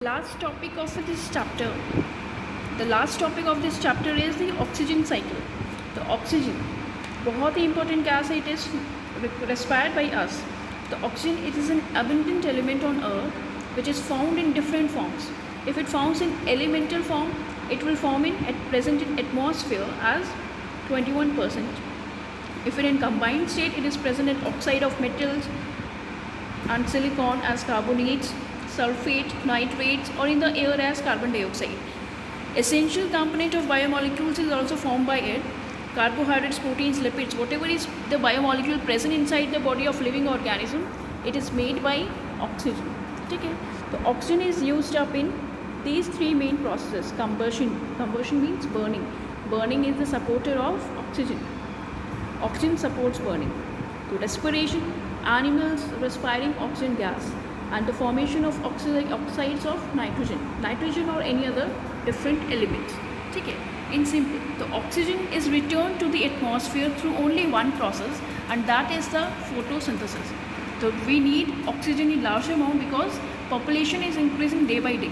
Last topic of this chapter. The last topic of this chapter is the oxygen cycle. The oxygen, बहुत ही important gas है. It is respired by us. The oxygen, it is an abundant element on Earth, which is found in different forms. If it founds in elemental form, it will form at present in atmosphere as 21%. If it in combined state, it is present in oxide of metals and silicon as carbonates, sulfate, nitrates, or in the air as carbon dioxide. Essential component of biomolecules is also formed by it. Carbohydrates, proteins, lipids, whatever is the biomolecule present inside the body of living organism, it is made by oxygen. Okay? So oxygen is used up in these three main processes. Combustion. Combustion means burning. Burning is the supporter of oxygen. Oxygen supports burning. So respiration, animals respiring oxygen gas, and the formation of oxides of nitrogen or any other different elements. ठीक है, in simple, the oxygen is returned to the atmosphere through only one process, and that is the photosynthesis. So we need oxygen in large amount because population is increasing day by day,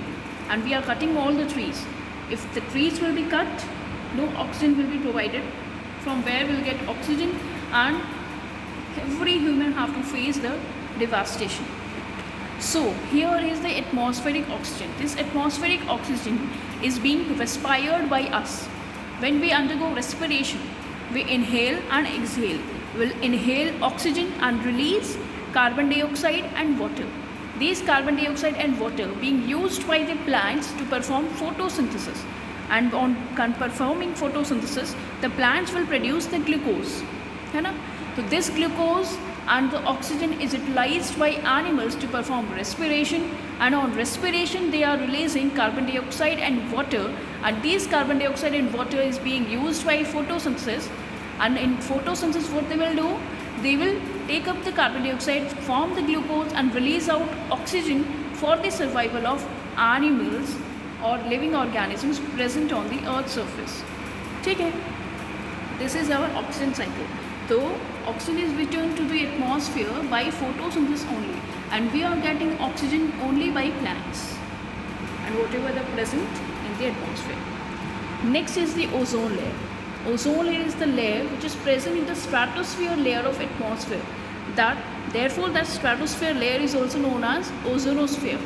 and we are cutting all the trees. If the trees will be cut, no oxygen will be provided. From where we'll get oxygen, and every human have to face the devastation. So here is the atmospheric oxygen. This atmospheric oxygen is being respired by us. When we undergo respiration, we inhale and exhale. We'll inhale oxygen and release carbon dioxide and water. These carbon dioxide and water being used by the plants to perform photosynthesis. And on performing photosynthesis, the plants will produce the glucose. है ना? So this glucose and the oxygen is utilized by animals to perform respiration, and on respiration they are releasing carbon dioxide and water, and these carbon dioxide and water is being used by photosynthesis. And in photosynthesis what they will do, they will take up the carbon dioxide, form the glucose and release out oxygen for the survival of animals or living organisms present on the earth's surface. ठीक है, this is our oxygen cycle. So oxygen is returned to the atmosphere by photosynthesis only, and we are getting oxygen only by plants and whatever the present in the atmosphere. Next is the ozone layer. Ozone layer is the layer which is present in the stratosphere layer of atmosphere. Therefore that stratosphere layer is also known as ozonosphere.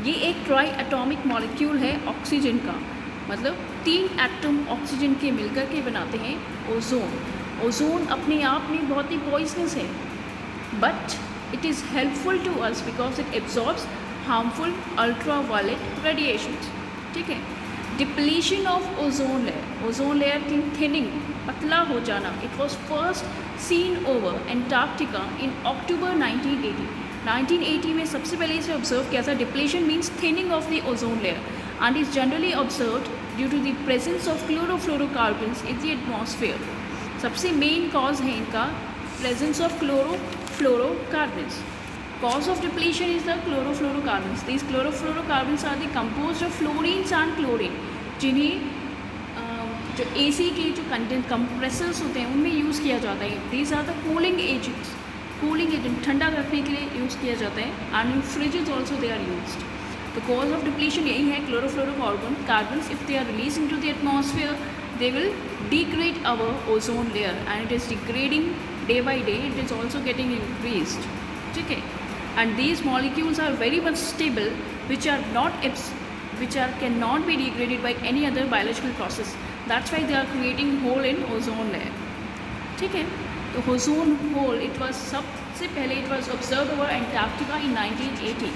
ये एक try atomic molecule है oxygen का, मतलब 3 atom oxygen के मिलकर के बनाते हैं ओजोन. ओजोन अपने आप में बहुत ही पॉइजनस है, but it is helpful to us because it absorbs harmful ultraviolet radiations. ठीक है. डिप्लीशन ऑफ ओजोन लेयर की थिनिंग, पतला हो जाना, it was first seen over Antarctica in October 1980. 1980 में सबसे पहले इसे ऑब्जर्व किया था. Depletion means thinning of the ozone layer and is generally observed due to the presence of chlorofluorocarbons in the atmosphere. सबसे मेन कॉज है इनका presence of chlorofluorocarbons. Cause of depletion is the chlorofluorocarbons. These chlorofluorocarbons are the composed of fluorines and chlorine, जिन्हें जो AC के जो content compressors होते हैं उनमें यूज़ किया जाता है. These are the cooling agents. Cooling agent ठंडा रखने के लिए यूज़ किया जाता है, and in fridges also they are used. The cause of depletion यही है, chlorofluorocarbons. If they are release into the atmosphere they will degrade our ozone layer, and it is degrading day by day. It is also getting increased. Okay, and these molecules are very much stable, which cannot be degraded by any other biological process. That's why they are creating hole in ozone layer. ठीक है. तो ozone hole it was सबसे पहले it was observe over Antarctica in 1980.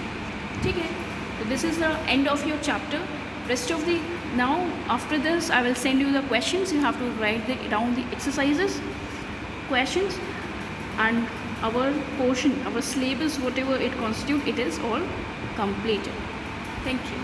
ठीक है. तो this is the end of your chapter. Rest of the now after this I will send you the questions. You have to write down the exercises, questions, and our portion, our syllabus, whatever it constitutes, it is all completed. Thank you.